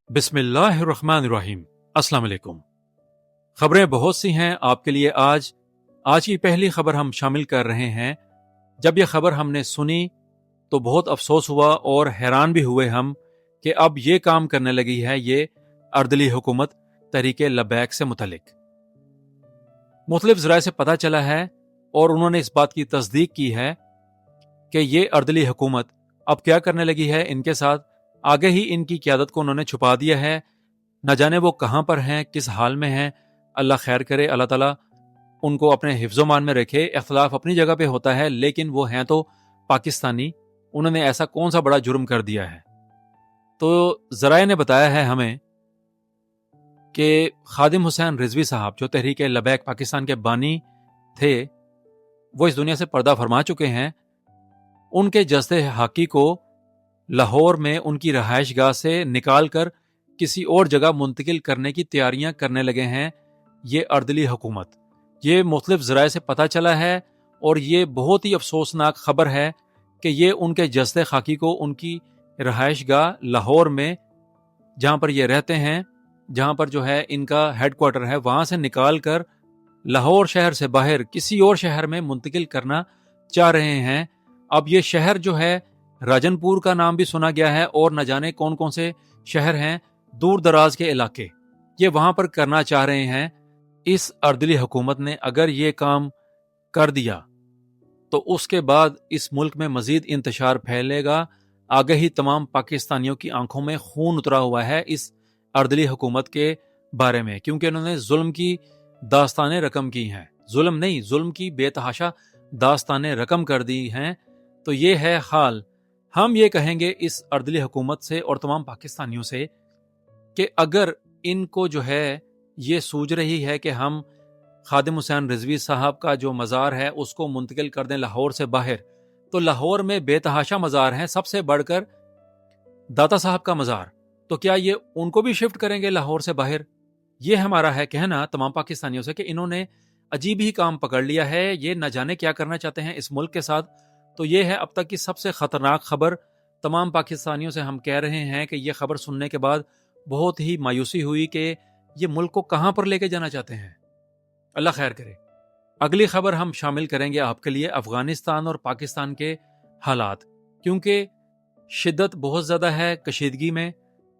बिस्मिल्लाहिर्रहमानिर्रहीम। अस्सलाम वालेकुम। खबरें बहुत सी हैं आपके लिए। आज की पहली खबर हम शामिल कर रहे हैं। जब यह खबर हमने सुनी तो बहुत अफसोस हुआ और हैरान भी हुए हम कि अब ये काम करने लगी है ये अर्दली हुकूमत तहरीके लबैक से मुतलिक। मुख्तलिफ ज़राए से पता चला है और उन्होंने इस बात की तस्दीक की है कि ये अर्दली हुकूमत अब क्या करने लगी है इनके साथ। आगे ही इनकी क़यादत को उन्होंने छुपा दिया है। न जाने वो कहाँ पर हैं, किस हाल में हैं। अल्लाह खैर करे, अल्लाह ताला उनको अपने हिफ्ज़-ओ-मान में रखे। इख्तिलाफ अपनी जगह पे होता है, लेकिन वो हैं तो पाकिस्तानी। उन्होंने ऐसा कौन सा बड़ा जुर्म कर दिया है? तो ज़राए ने बताया है हमें कि खादिम हुसैन रिजवी साहब, जो तहरीक लबैक पाकिस्तान के बानी थे, वो इस दुनिया से पर्दा फरमा चुके हैं। उनके जस्ते हाकी को लाहौर में उनकी रहायश गाह से निकाल कर किसी और जगह मुंतकिल करने की तैयारियां करने लगे हैं ये अर्दली हुकूमत। ये मुख्तलिफ ज़राए से पता चला है और ये बहुत ही अफसोसनाक खबर है कि ये उनके जस्ते खाकी को उनकी रहायश गाह लाहौर में, जहाँ पर ये रहते हैं, जहाँ पर जो है इनका हेडक्वार्टर है, वहाँ से निकाल कर लाहौर शहर से बाहर किसी और शहर में मुंतकिल करना चाह रहे हैं। अब ये शहर जो है, राजनपुर का नाम भी सुना गया है और न जाने कौन कौन से शहर हैं, दूर दराज के इलाके, ये वहां पर करना चाह रहे हैं। इस अर्दली हुकूमत ने अगर ये काम कर दिया तो उसके बाद इस मुल्क में मजीद इंतशार फैलेगा। आगे ही तमाम पाकिस्तानियों की आंखों में खून उतरा हुआ है इस अर्दली हुकूमत के बारे में, क्योंकि उन्होंने जुल्म की दास्तानें रकम की हैं। जुल्म नहीं, जुल्म की बेतहाशा दास्तानें रकम कर दी हैं। तो ये है हाल। हम ये कहेंगे इस अर्दली हुकूमत से और तमाम पाकिस्तानियों से कि अगर इनको जो है ये सूझ रही है कि हम खादिम हुसैन रिजवी साहब का जो मज़ार है उसको मुंतकिल कर दें लाहौर से बाहर, तो लाहौर में बेतहाशा मज़ार हैं, सबसे बढ़कर दाता साहब का मज़ार। तो क्या ये उनको भी शिफ्ट करेंगे लाहौर से बाहर? ये हमारा है कहना तमाम पाकिस्तानियों से कि इन्होंने अजीब ही काम पकड़ लिया है। ये न जाने क्या करना चाहते हैं इस मुल्क के साथ। तो ये है अब तक की सबसे ख़तरनाक खबर। तमाम पाकिस्तानियों से हम कह रहे हैं कि ये खबर सुनने के बाद बहुत ही मायूसी हुई कि ये मुल्क को कहाँ पर लेके जाना चाहते हैं। अल्लाह खैर करे। अगली खबर हम शामिल करेंगे आपके लिए अफगानिस्तान और पाकिस्तान के हालात, क्योंकि शिद्दत बहुत ज़्यादा है कशीदगी में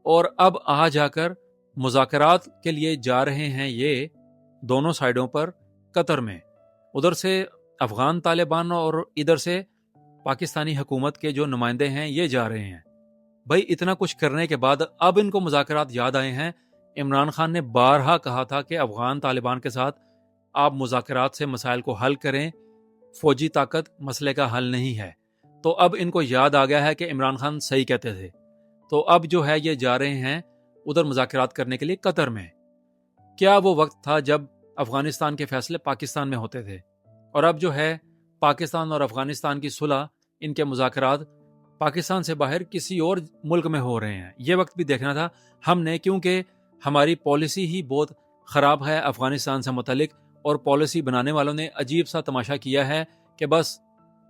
और अब आ जाकर मुज़ाकरात के लिए जा रहे हैं ये दोनों साइडों पर कतर में। उधर से अफगान तालिबान और इधर से पाकिस्तानी हुकूमत के जो नुमाइंदे हैं ये जा रहे हैं। भाई इतना कुछ करने के बाद अब इनको मुज़ाकरात याद आए हैं। इमरान खान ने बारहा कहा था कि अफगान तालिबान के साथ आप मुज़ाकरात से मसाइल को हल करें, फौजी ताकत मसले का हल नहीं है। तो अब इनको याद आ गया है कि इमरान खान सही कहते थे। तो अब जो है ये जा रहे हैं उधर मुज़ाकरात करने के लिए कतर में। क्या वो वक्त था जब अफगानिस्तान के फैसले पाकिस्तान में होते थे और अब जो है पाकिस्तान और अफगानिस्तान की सुलह, इनके मुज़ाकरात पाकिस्तान से बाहर किसी और मुल्क में हो रहे हैं। ये वक्त भी देखना था हमने, क्योंकि हमारी पॉलिसी ही बहुत ख़राब है अफगानिस्तान से मुतलिक और पॉलिसी बनाने वालों ने अजीब सा तमाशा किया है कि बस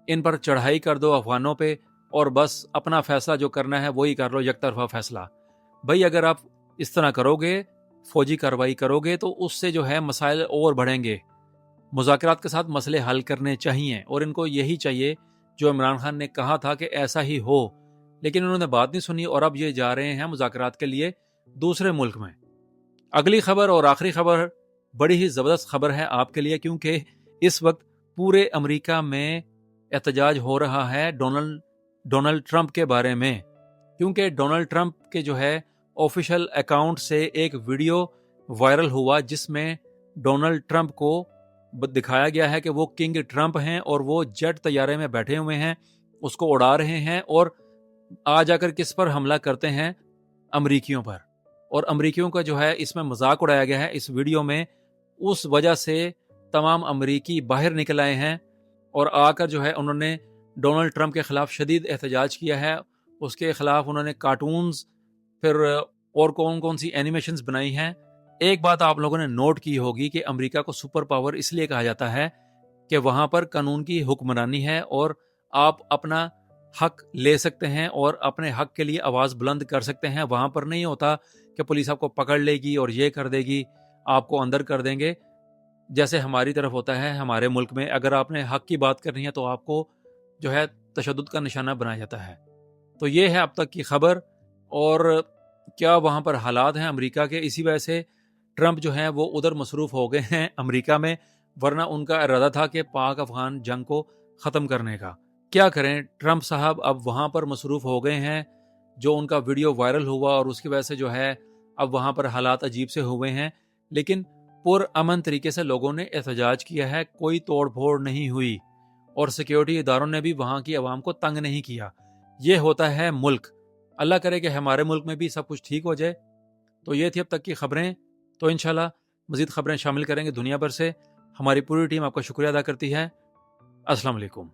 इन पर चढ़ाई कर दो अफगानों पे और बस अपना फैसला जो करना है वही कर लो, एक तरफा फैसला। भाई अगर आप इस तरह करोगे, फौजी कार्रवाई करोगे, तो उससे जो है मसाइल और बढ़ेंगे। मुज़ाकरात के साथ मसले हल करने चाहिए और इनको यही चाहिए जो इमरान खान ने कहा था कि ऐसा ही हो, लेकिन उन्होंने बात नहीं सुनी और अब ये जा रहे हैं मुज़ाकरात के लिए दूसरे मुल्क में। अगली खबर और आखिरी खबर बड़ी ही ज़बरदस्त खबर है आपके लिए, क्योंकि इस वक्त पूरे अमेरिका में एहतजाज हो रहा है डोनाल्ड ट्रंप के बारे में, क्योंकि डोनाल्ड ट्रंप के जो है ऑफिशियल अकाउंट से एक वीडियो वायरल हुआ जिसमें डोनाल्ड ट्रंप को दिखाया गया है कि वो किंग ट्रंप हैं और वो जेट तैयारे में बैठे हुए हैं, उसको उड़ा रहे हैं और आ जाकर किस पर हमला करते हैं, अमरीकियों पर। और अमरीकियों का जो है इसमें मजाक उड़ाया गया है इस वीडियो में। उस वजह से तमाम अमरीकी बाहर निकल आए हैं और आकर जो है उन्होंने डोनाल्ड ट्रंप के खिलाफ शदीद एहतजाज किया है। उसके खिलाफ उन्होंने कार्टून्स, फिर और कौन कौन सी एनिमेशंस बनाई हैं। एक बात आप लोगों ने नोट की होगी कि अमेरिका को सुपर पावर इसलिए कहा जाता है कि वहां पर कानून की हुक्मरानी है और आप अपना हक ले सकते हैं और अपने हक के लिए आवाज बुलंद कर सकते हैं। वहां पर नहीं होता کہ پولیس آپ کو پکڑ لے گی اور یہ کر دے گی، آپ کو اندر کر دیں گے، جیسے ہماری طرف ہوتا ہے ہمارے ملک میں اگر آپ نے حق کی بات کرنی ہے تو آپ کو جو ہے تشدد کا نشانہ بنایا جاتا ہے۔ تو یہ ہے اب تک کی خبر، اور کیا وہاں پر حالات ہیں امریکہ کے، اسی وجہ سے ٹرمپ جو ہیں وہ ادھر مصروف ہو گئے ہیں امریکہ میں، ورنہ ان کا ارادہ تھا کہ پاک افغان جنگ کو ختم کرنے کا۔ کیا کریں، ٹرمپ صاحب اب وہاں پر مصروف ہو گئے ہیں، جو ان کا ویڈیو وائرل ہوا اور اس کی وجہ سے جو ہے اب وہاں پر حالات عجیب سے ہوئے ہیں، لیکن پر امن طریقے سے لوگوں نے احتجاج کیا ہے، کوئی توڑ پھوڑ نہیں ہوئی، اور سیکیورٹی اداروں نے بھی وہاں کی عوام کو تنگ نہیں کیا۔ یہ ہوتا ہے ملک، اللہ کرے کہ ہمارے ملک میں بھی سب کچھ ٹھیک ہو جائے۔ تو یہ تھی اب تک کی خبریں، تو انشاءاللہ مزید خبریں شامل کریں گے دنیا بھر سے۔ ہماری پوری ٹیم آپ کا شکریہ ادا کرتی ہے۔ السلام علیکم۔